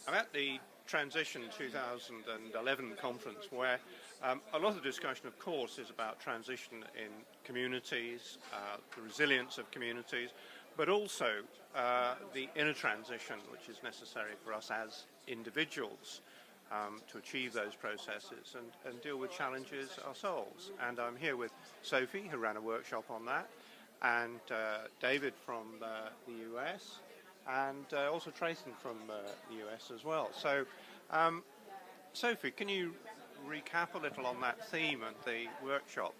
I'm at the Transition 2011 conference where a lot of the discussion, of course, is about transition in communities, the resilience of communities, but also the inner transition which is necessary for us as individuals to achieve those processes and deal with challenges ourselves. And I'm here with Sophie, who ran a workshop on that, and David from the US, and also Trathen from the US as well. So, Sophie, can you recap a little on that theme and the workshop?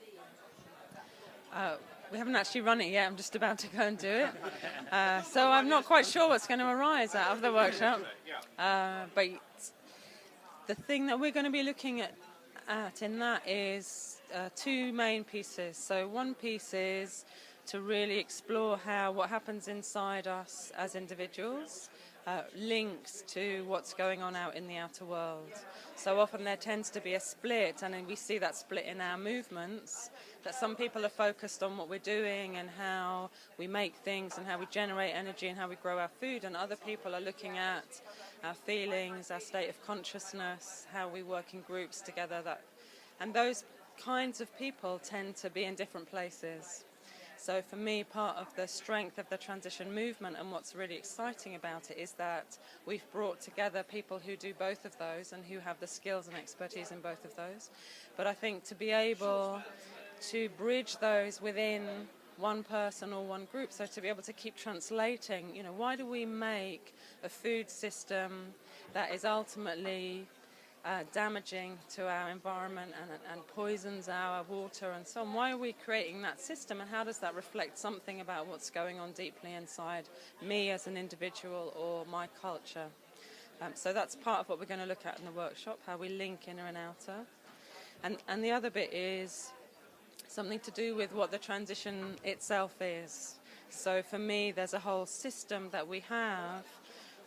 We haven't actually run it yet. I'm just about to go and do it. So I'm not quite sure what's going to arise out of the workshop. But the thing that we're going to be looking at in that is two main pieces. So one piece is to really explore how what happens inside us as individuals links to what's going on out in the outer world. So often there tends to be a split, and we see that split in our movements, that some people are focused on what we're doing and how we make things and how we generate energy and how we grow our food, and other people are looking at our feelings, our state of consciousness, how we work in groups together. And those kinds of people tend to be in different places. So for me, part of the strength of the transition movement and what's really exciting about it is that we've brought together people who do both of those and who have the skills and expertise in both of those. But I think to be able to bridge those within one person or one group, so to be able to keep translating, why do we make a food system that is ultimately damaging to our environment and poisons our water and so on? Why are we creating that system, and how does that reflect something about what's going on deeply inside me as an individual or my culture? So that's part of what we're going to look at in the workshop, how we link inner and outer. And the other bit is something to do with what the transition itself is. So for me, there's a whole system that we have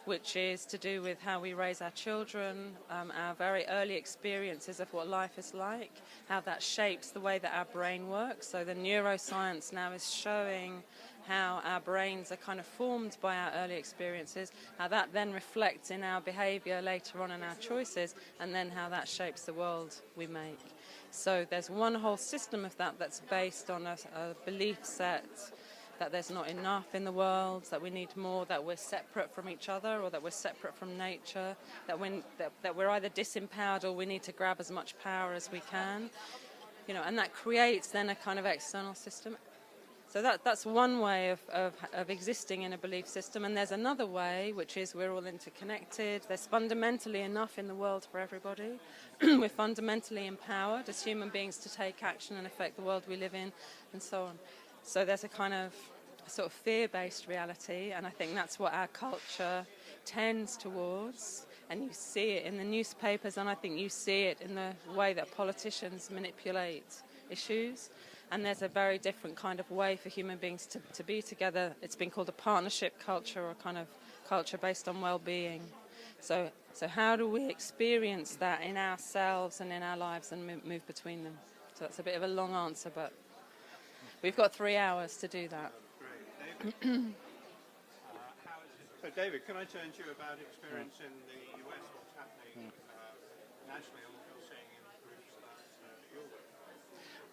which is to do with how we raise our children, our very early experiences of what life is like, how that shapes the way that our brain works. So the neuroscience now is showing how our brains are kind of formed by our early experiences, how that then reflects in our behaviour later on in our choices, and then how that shapes the world we make. So there's one whole system of that that's based on a belief set that there's not enough in the world, that we need more, that we're separate from each other or that we're separate from nature, that we're either disempowered or we need to grab as much power as we can, and that creates then a kind of external system. So that's one way of existing in a belief system, and there's another way, which is we're all interconnected. There's fundamentally enough in the world for everybody. We're fundamentally empowered as human beings to take action and affect the world we live in, and so on. So there's a kind of sort of fear-based reality, and I think that's what our culture tends towards. And you see it in the newspapers, and I think you see it in the way that politicians manipulate issues. And there's a very different kind of way for human beings to be together. It's been called a partnership culture, or a kind of culture based on well-being. So how do we experience that in ourselves and in our lives and move between them? So that's a bit of a long answer, but we've got 3 hours to do that. Great. David? So David, can I turn to you about experience in the US, what's happening nationally and what you're seeing in groups that you're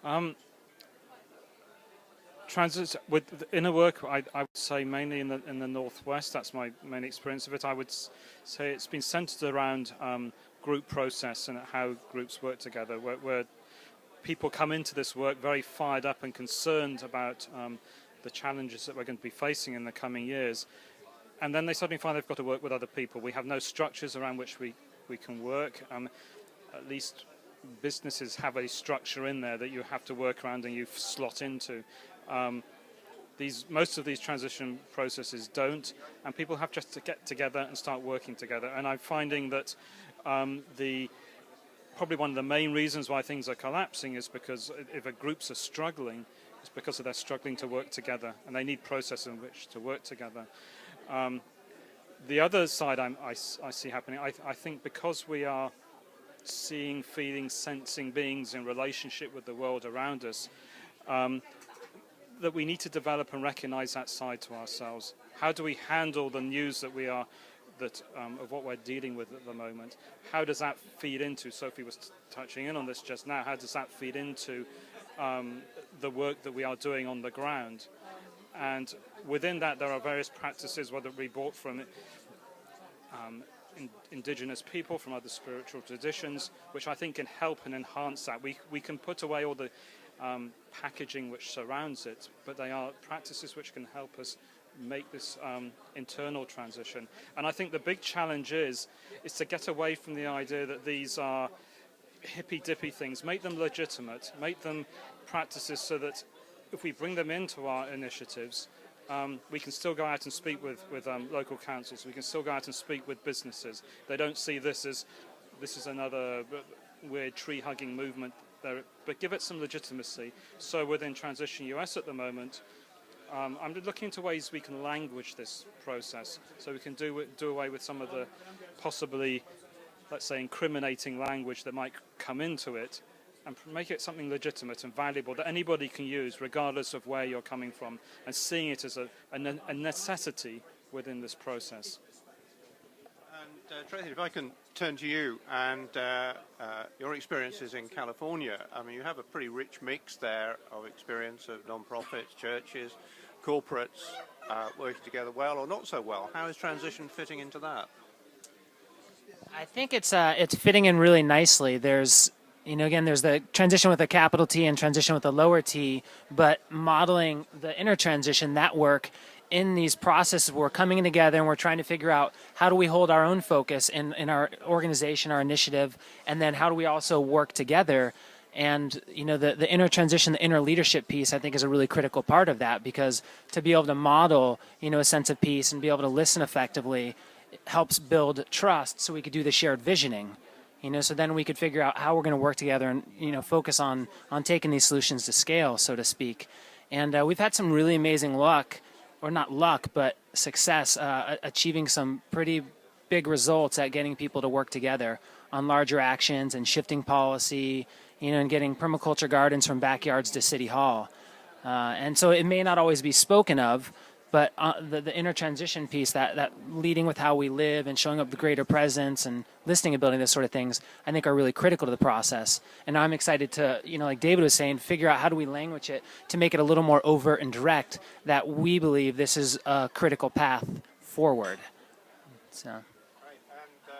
working? With the inner work, I would say mainly in the Northwest. That's my main experience of it. I would say it's been centered around group process and how groups work together, where people come into this work very fired up and concerned about the challenges that we're going to be facing in the coming years. And then they suddenly find they've got to work with other people. We have no structures around which we can work. At least businesses have a structure in there that you have to work around and you slot into. Most of these transition processes don't, and people have just to get together and start working together. And I'm finding that probably one of the main reasons why things are collapsing is because if a groups are struggling, it's because they're struggling to work together, and they need process in which to work together. The other side I see happening, I think because we are seeing, feeling, sensing beings in relationship with the world around us, that we need to develop and recognize that side to ourselves. How do we handle the news that we are of what we're dealing with at the moment. How does that feed into? Sophie was touching in on this just now. How does that feed into the work that we are doing on the ground? And within that, there are various practices, whether it be brought from indigenous people, from other spiritual traditions, which I think can help and enhance that. We can put away all the packaging which surrounds it, but they are practices which can help us make this internal transition. And I think the big challenge is to get away from the idea that these are hippy-dippy things, make them legitimate, make them practices so that if we bring them into our initiatives, we can still go out and speak with local councils, we can still go out and speak with businesses. They don't see this is another weird tree-hugging movement, but give it some legitimacy. So within Transition US at the moment, I'm looking into ways we can language this process, so we can do away with some of the possibly, let's say, incriminating language that might come into it, and make it something legitimate and valuable that anybody can use regardless of where you're coming from, and seeing it as a necessity within this process. And Trathen, if I can turn to you and your experiences in California, I mean, you have a pretty rich mix there of experience of non-profits, churches, corporates working together well or not so well. How is transition fitting into that? I think it's fitting in really nicely. There's the transition with a capital T and transition with a lower T, but modeling the inner transition, that work in these processes, we're coming together and we're trying to figure out how do we hold our own focus in our organization, our initiative, and then how do we also work together. And the inner transition, the inner leadership piece, I think is a really critical part of that, because to be able to model a sense of peace and be able to listen effectively helps build trust, so we could do the shared visioning. So then we could figure out how we're going to work together and focus on taking these solutions to scale, so to speak. And we've had some really amazing luck, or not luck, but success, achieving some pretty big results at getting people to work together on larger actions and shifting policy, and getting permaculture gardens from backyards to City Hall. And so it may not always be spoken of, but the inner transition piece, that leading with how we live and showing up the greater presence and listening ability, those sort of things, I think are really critical to the process. And I'm excited to, like David was saying, figure out how do we language it to make it a little more overt and direct, that we believe this is a critical path forward. So. Right. And so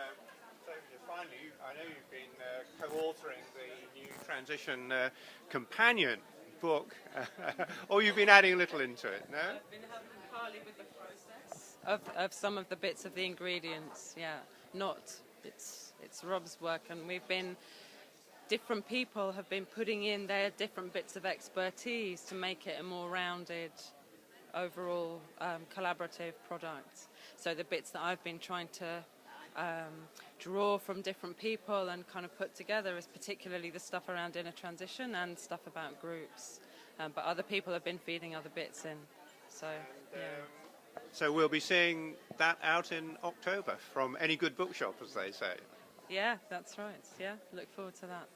finally, I know you've been co-authoring the new Transition Companion book, or you've been adding a little into it, no? I've been helping partly with the process of some of the bits of the ingredients, it's Rob's work, and different people have been putting in their different bits of expertise to make it a more rounded, overall collaborative product. So the bits that I've been trying to draw from different people and kind of put together is particularly the stuff around inner transition and stuff about groups. But other people have been feeding other bits in. So, So we'll be seeing that out in October from any good bookshop, as they say. Yeah, that's right. Yeah, look forward to that.